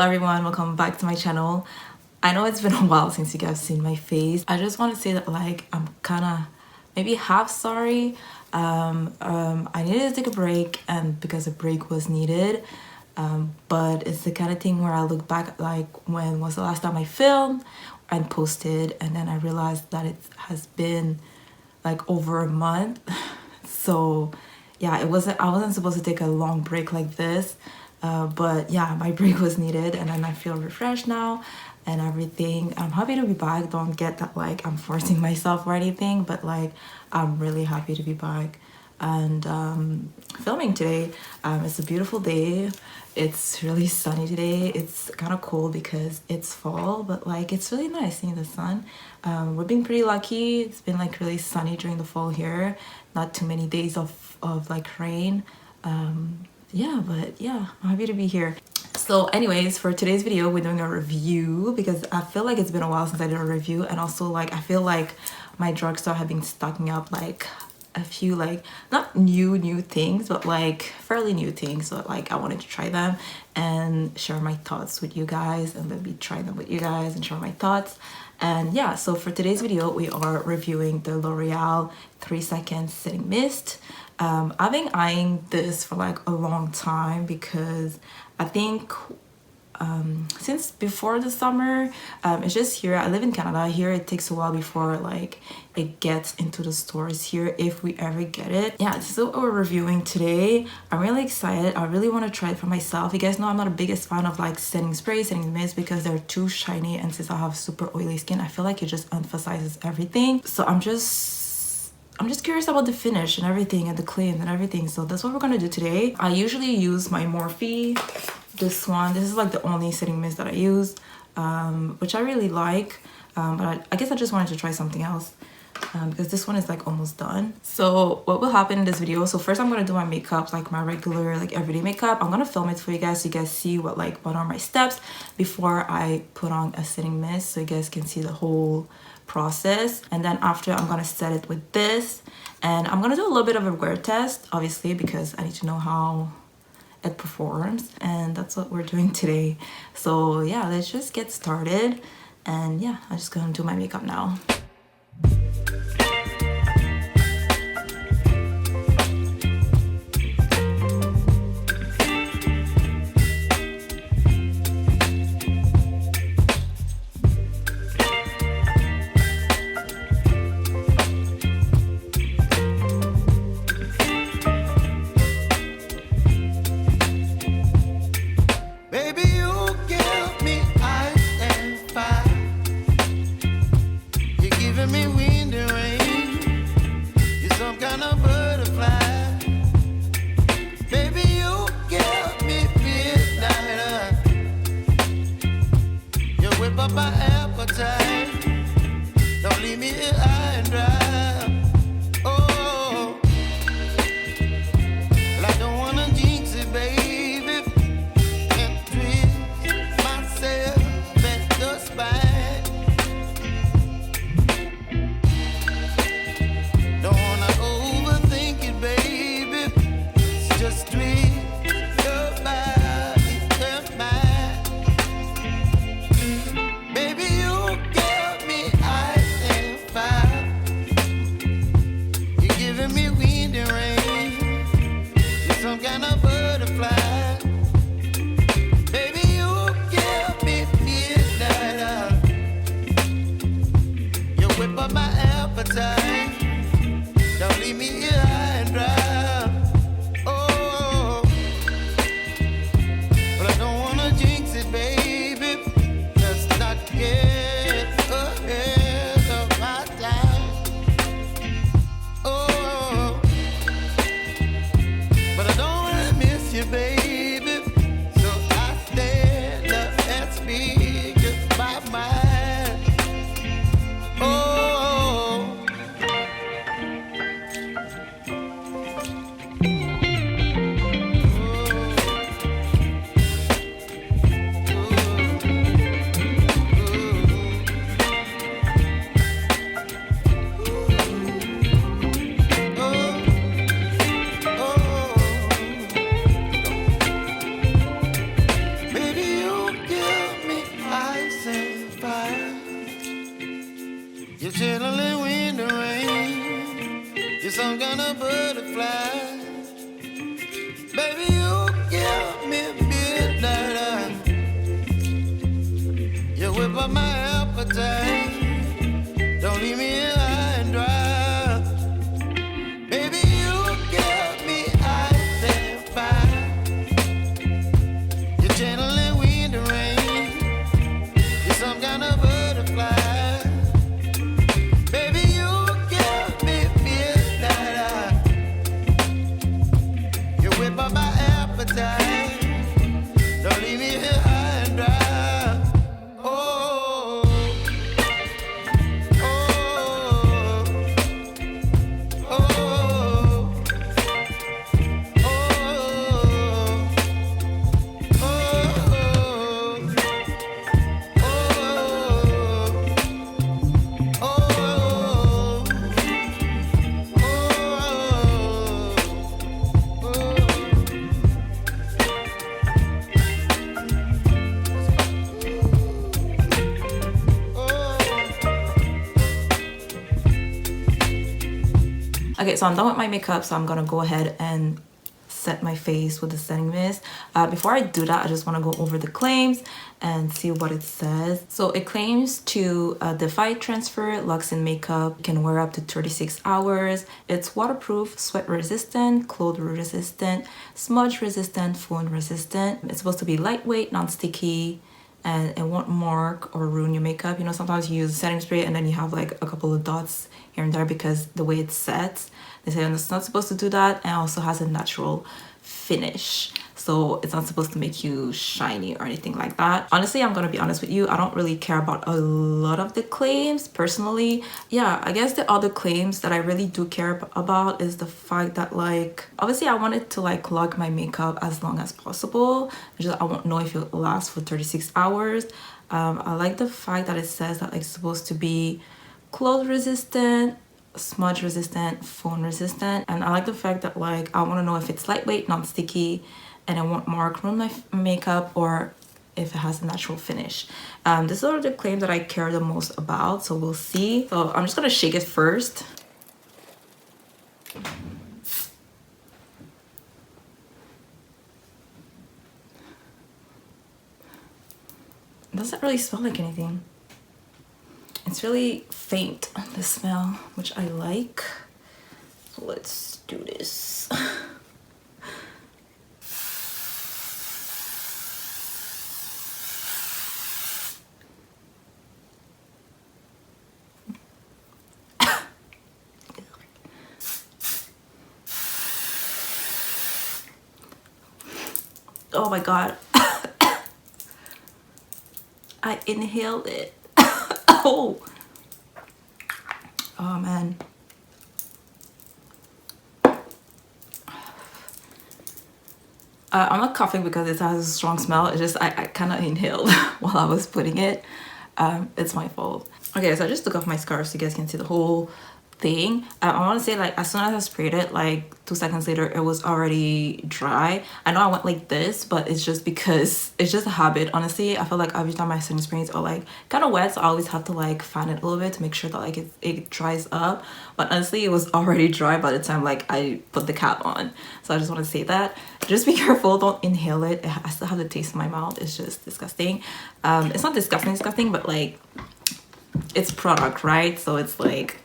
Hello everyone, welcome back to my channel. I know it's been a while since you guys seen my face. I just want to say that like I'm kind of maybe half sorry. I needed to take a break, and because a break was needed. But it's the kind of thing where I look back at like when was the last time I filmed and posted, and then I realized that it has been like over a month. So yeah, I wasn't supposed to take a long break like this. But yeah, my break was needed, and then I feel refreshed now and everything. I'm happy to be back. Don't get that like I'm forcing myself or anything, but like I'm really happy to be back and filming today. It's a beautiful day. It's really sunny today. It's kind of cold because it's fall, but like it's really nice seeing the sun. We've been pretty lucky. It's been like really sunny during the fall here. Not too many days of like rain. Yeah, but yeah, I'm happy to be here. So anyways, for today's video we're doing a review because I feel like it's been a while since I did a review, and also like I feel like my drugstore have been stocking up like a few like not new things, but like fairly new things. So like I wanted to try them and share my thoughts with you guys, and maybe try them with you guys and share my thoughts. And yeah, so for today's video we are reviewing the L'Oréal 3-Second Setting Mist. I've been eyeing this for like a long time because I think since before the summer, it's just here. I live in Canada. Here it takes a while before like it gets into the stores here, if we ever get it. Yeah, this is what we're reviewing today. I'm really excited. I really want to try it for myself. You guys know I'm not the biggest fan of like setting spray, setting mist, because they're too shiny, and since I have super oily skin, I feel like it just emphasizes everything. So I'm just curious about the finish and everything, and the claim and everything. So that's what we're gonna do today. I usually use my Morphe. This is like the only setting mist that I use, which I really like. But I guess I just wanted to try something else because this one is like almost done. So what will happen in this video? So first I'm gonna do my makeup, like my regular like everyday makeup. I'm gonna film it for you guys so you guys see what are my steps before I put on a setting mist, so you guys can see the whole process. And then after, I'm gonna set it with this, and I'm gonna do a little bit of a wear test, obviously, because I need to know how it performs, and that's what we're doing today. So yeah, let's just get started. And yeah, I'm just gonna do my makeup now. wind or rain, you're some kind of butterfly. Baby, you give me midnight. You whip up my appetite. Don't leave me here high and dry. Baby, you give me ice and fire. You're channeling wind and rain. You're some kind of butterfly. Baby, you give me midnight. You whip up my appetite. Don't leave me here high and dry. Okay, so I'm done with my makeup, so I'm gonna go ahead and set my face with the setting mist. Before I do that, I just want to go over the claims and see what it says. So it claims to defy transfer, locks in makeup, can wear up to 36 hours. It's waterproof, sweat resistant, cloth resistant, smudge resistant, phone resistant. It's supposed to be lightweight, non-sticky, and it won't mark or ruin your makeup. You know, sometimes you use setting spray and then you have like a couple of dots here and there because the way it sets. They say it's not supposed to do that, and also has a natural finish. So it's not supposed to make you shiny or anything like that. Honestly, I'm gonna be honest with you, I don't really care about a lot of the claims personally. Yeah, I guess the other claims that I really do care about is the fact that, like, obviously I wanted to like lock my makeup as long as possible. I won't know if it lasts for 36 hours. I like the fact that it says that it's supposed to be cloth resistant, smudge resistant, phone resistant, and I like the fact that like I want to know if it's lightweight, non-sticky, and it won't mark on my makeup, or if it has a natural finish. These are the claims that I care the most about, so we'll see. So I'm just gonna shake it first. It doesn't really smell like anything. It's really faint, the smell, which I like. So let's do this. Oh my god. I inhaled it. Oh man. I'm not coughing because it has a strong smell. It's just I kind of inhaled while I was putting it. It's my fault. Okay, so I just took off my scarf so you guys can see the whole thing. I want to say, like, as soon as I sprayed it, like 2 seconds later it was already dry. I know I went like this, but it's just because it's just a habit. Honestly, I feel like every time my setting sprays are like kind of wet, so I always have to like fan it a little bit to make sure that like it dries up. But honestly, it was already dry by the time like I put the cap on. So I just want to say that just be careful, don't inhale it. I still have the taste in my mouth. It's just disgusting. It's not disgusting, but like it's product, right? So it's like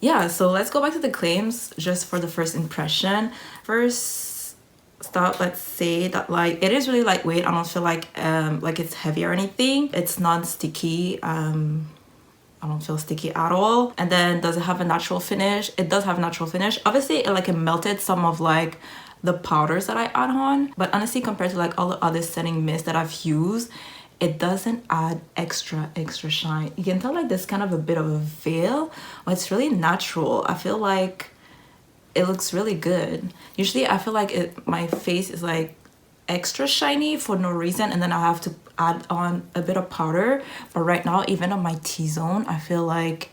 yeah, so let's go back to the claims just for the first impression. First stop, let's say that like it is really lightweight. I don't feel like it's heavy or anything. It's non-sticky. I don't feel sticky at all. And then does it have a natural finish? It does have a natural finish. Obviously it melted some of like the powders that I add on, but honestly compared to like all the other setting mists that I've used, it doesn't add extra shine. You can tell like there's kind of a bit of a veil, but it's really natural. I feel like it looks really good. Usually I feel like my face is like extra shiny for no reason, and then I have to add on a bit of powder. But right now, even on my T-zone, I feel like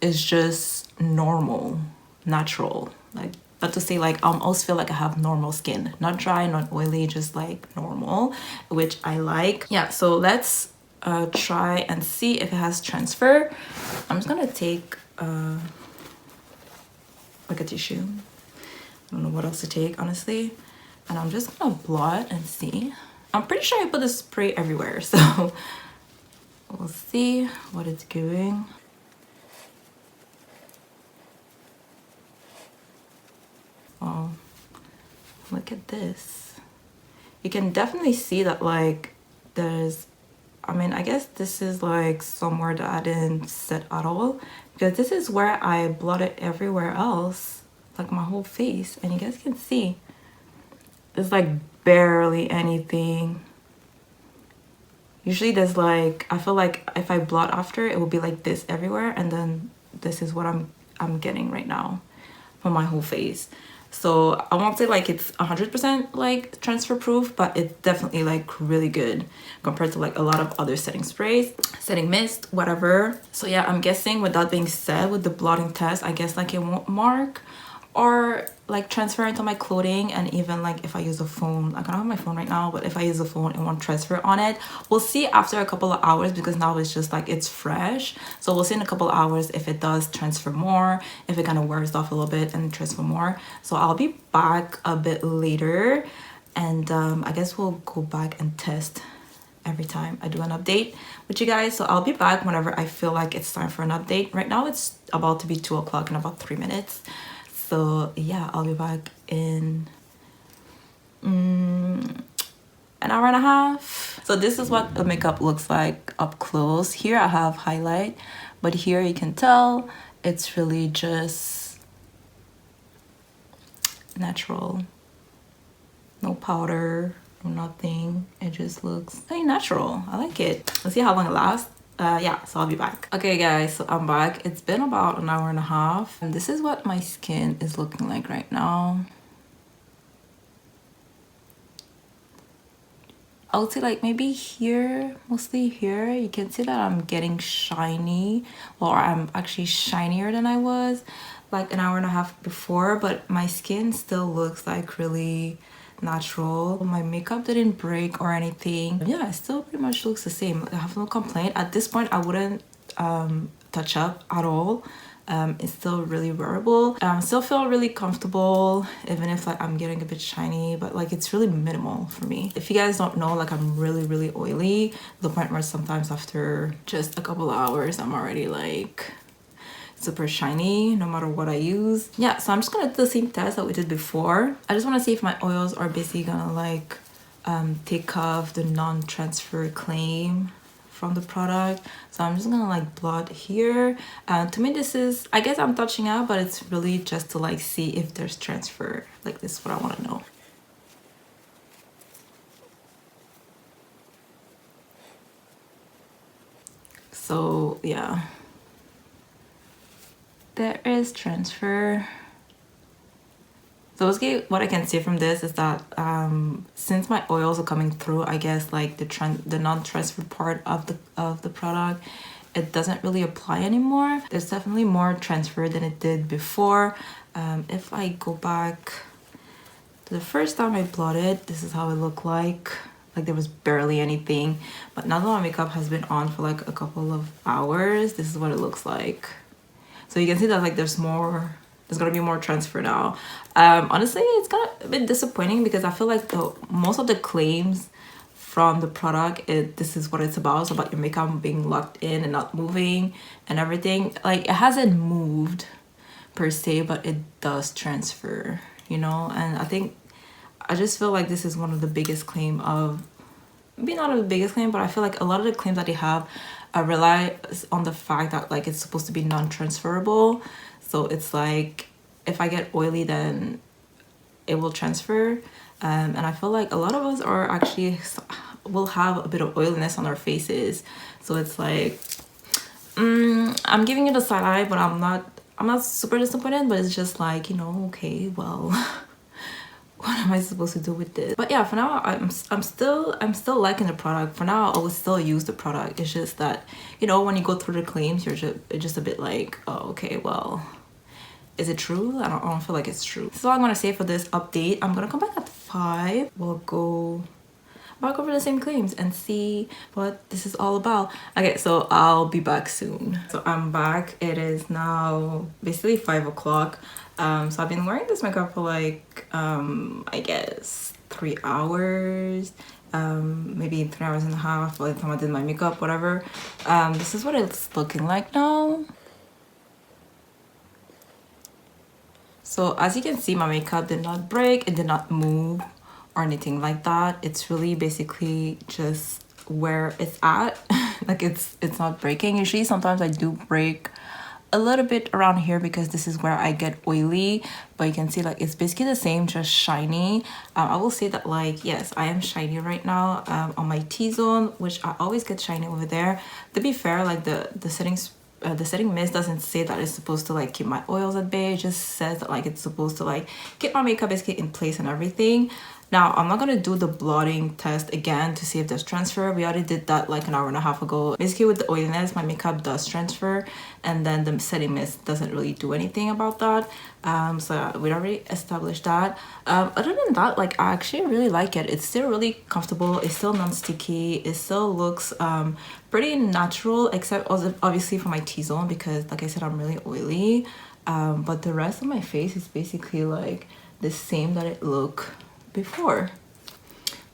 it's just normal, natural. Like, but to say like I almost feel like I have normal skin, not dry, not oily, just like normal, which I like. Yeah, so let's try and see if it has transfer. I'm just gonna take like a tissue. I don't know what else to take, honestly. And I'm just gonna blot and see. I'm pretty sure I put the spray everywhere, so we'll see what it's doing. Oh, look at this. You can definitely see that like there's, I mean, I guess this is like somewhere that I didn't set at all, because this is where I blotted everywhere else, like my whole face, and you guys can see there's like barely anything. Usually there's like, I feel like if I blot after, it will be like this everywhere, and then this is what I'm getting right now for my whole face. So I won't say like it's 100% like transfer proof, but it's definitely like really good compared to like a lot of other setting sprays, setting mist, whatever. So yeah, I'm guessing with that being said, with the blotting test, I guess like it won't mark or like transfer into my clothing. And even like if I use a phone, like I don't have my phone right now, but if I use a phone, it won't transfer on it. We'll see after a couple of hours, because now it's just like it's fresh. So we'll see in a couple of hours if it does transfer more, if it kind of wears off a little bit and transfer more. So I'll be back a bit later, and I guess we'll go back and test every time I do an update with you guys. So I'll be back whenever I feel like it's time for an update. Right now it's about to be 2 o'clock in about 3 minutes. So yeah, I'll be back in an hour and a half. So this is what the makeup looks like up close. Here I have highlight, but here you can tell it's really just natural. No powder, nothing. It just looks very natural. I like it. Let's see how long it lasts. Yeah, so I'll be back. Okay guys, so I'm back. It's been about an hour and a half, and this is what my skin is looking like right now. I would say like maybe here, mostly here, you can see that I'm getting shiny, or I'm actually shinier than I was like an hour and a half before, but my skin still looks like really natural. My makeup didn't break or anything. Yeah, it still pretty much looks the same. I have no complaint. At this point, I wouldn't touch up at all. It's still really wearable. Still feel really comfortable, even if like I'm getting a bit shiny, but like it's really minimal for me. If you guys don't know, like I'm really oily to the point where sometimes after just a couple of hours, I'm already like super shiny no matter what I use. Yeah, so I'm just gonna do the same test that we did before. I just want to see if my oils are basically gonna like take off the non-transfer claim from the product. So I'm just gonna like blot here. To me this is, I guess I'm touching up, but it's really just to like see if there's transfer. Like this is what I want to know. So yeah, there is transfer. So basically what I can see from this is that since my oils are coming through, I guess like the non-transfer part of the product, it doesn't really apply anymore. There's definitely more transfer than it did before. If I go back to the first time I blotted, this is how it looked like there was barely anything. But now that my makeup has been on for like a couple of hours, this is what it looks like. So you can see that like there's gonna be more transfer now. Honestly, it's kind of a bit disappointing, because I feel like most of the claims from the product, this is what it's about. It's about your makeup being locked in and not moving and everything. Like it hasn't moved per se, but it does transfer, you know. And I just feel like this is one of the biggest claim of, maybe not the biggest claim, but I feel like a lot of the claims that they have rely on the fact that like it's supposed to be non-transferable. So it's like if I get oily, then it will transfer. And I feel like a lot of us are actually will have a bit of oiliness on our faces. So it's like I'm giving it a side eye, but I'm not super disappointed. But it's just like, you know, okay, well, what am I supposed to do with this? But yeah, for now I'm still liking the product. For now I will still use the product. It's just that, you know, when you go through the claims, it's just a bit like, oh, okay, well, is it true? I don't feel like it's true. This is all I'm gonna say for this update. I'm gonna come back at 5. I'm back over the same claims and see what this is all about. Okay, so I'll be back soon. So I'm back. It is now basically 5 o'clock. So I've been wearing this makeup for like I guess 3 hours, maybe 3 hours and a half by the time I did my makeup, whatever. This is what it's looking like now. So as you can see, my makeup did not break, it did not move or anything like that. It's really basically just where it's at. Like it's not breaking. Usually sometimes I do break a little bit around here because this is where I get oily, but you can see like it's basically the same, just shiny. I will say that like yes, I am shiny right now on my T-zone, which I always get shiny over there. To be fair, like the setting mist doesn't say that it's supposed to like keep my oils at bay. It just says that like it's supposed to like keep my makeup basically in place and everything. Now I'm not gonna do the blotting test again to see if there's transfer. We already did that like an hour and a half ago. Basically with the oiliness, my makeup does transfer, and then the setting mist doesn't really do anything about that. So we already established that. Other than that, like I actually really like it. It's still really comfortable. It's still non-sticky. It still looks pretty natural, except obviously for my T-zone because like I said, I'm really oily. But the rest of my face is basically like the same that it looked before,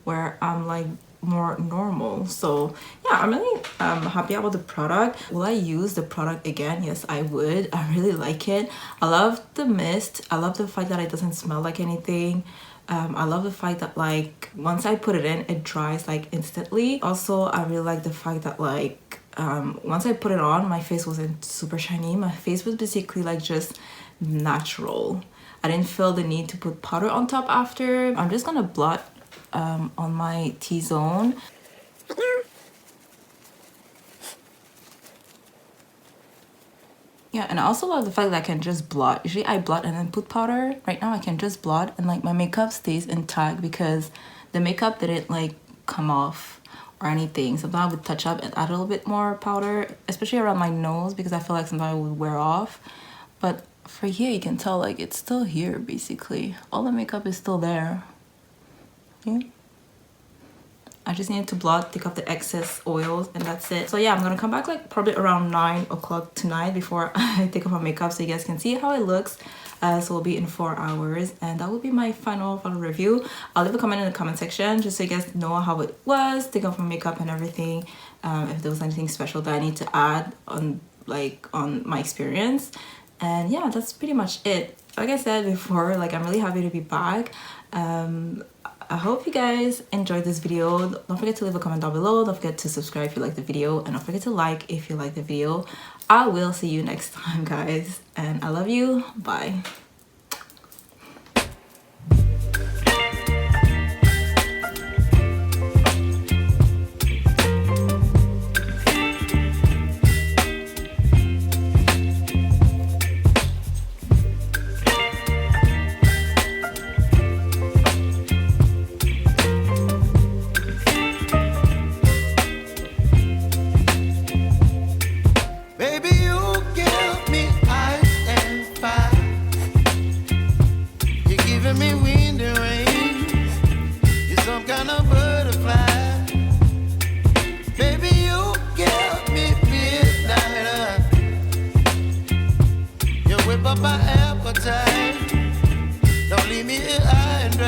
where I'm like more normal. So yeah, I'm really happy about the product. Will I use the product again? Yes, I would. I really like it. I love the mist. I love the fact that it doesn't smell like anything. I love the fact that like once I put it in, it dries like instantly. Also, I really like the fact that like once I put it on, my face wasn't super shiny. My face was basically like just natural. I didn't feel the need to put powder on top after. I'm just gonna blot on my T-zone. Yeah, and I also love the fact that I can just blot. Usually I blot and then put powder. Right now I can just blot and like my makeup stays intact because the makeup didn't like come off or anything. Sometimes I would touch up and add a little bit more powder, especially around my nose because I feel like sometimes it would wear off. But for here you can tell like it's still here basically. All the makeup is still there. Yeah. I just needed to blot, take off the excess oils, and that's it. So yeah, I'm gonna come back like probably around 9 o'clock tonight before I take off my makeup so you guys can see how it looks. So we'll be in 4 hours, and that will be my final review. I'll leave a comment in the comment section just so you guys know how it was, take off my makeup and everything. If there was anything special that I need to add on my experience. And yeah, that's pretty much it. Like I said before, like I'm really happy to be back. I hope you guys enjoyed this video. Don't forget to leave a comment down below. Don't forget to subscribe if you like the video, and don't forget to like if you like the video. I will see you next time, guys, and I love you. Bye. My appetite, don't leave me here high and dry.